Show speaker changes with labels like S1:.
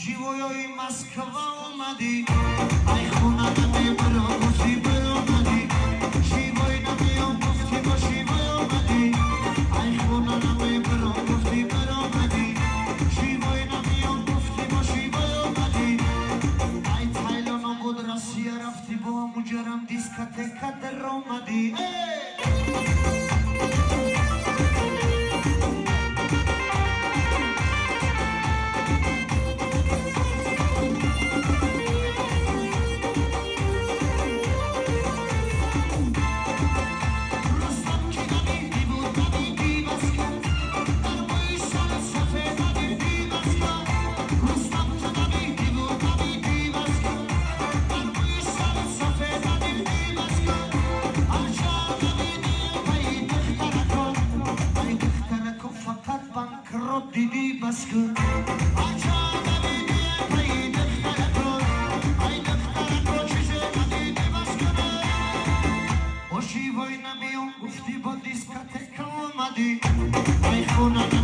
S1: живой Москва умади, ай хуна нами бро гуфти бро мади, живой нами гуфти боши бро мади, ай хуна нами бро гуфти бро мади, живой нами гуфти боши бро мади, ай тайло но буд Россия рафти бо муджарам дискотека дромади. دیدی بس کن آنجا نمیدی پای دختر کن ای دختر کن چیزی ندیدی بس کن او شیوای نمیون گفتی با دیسکاتک اومدی ای خونه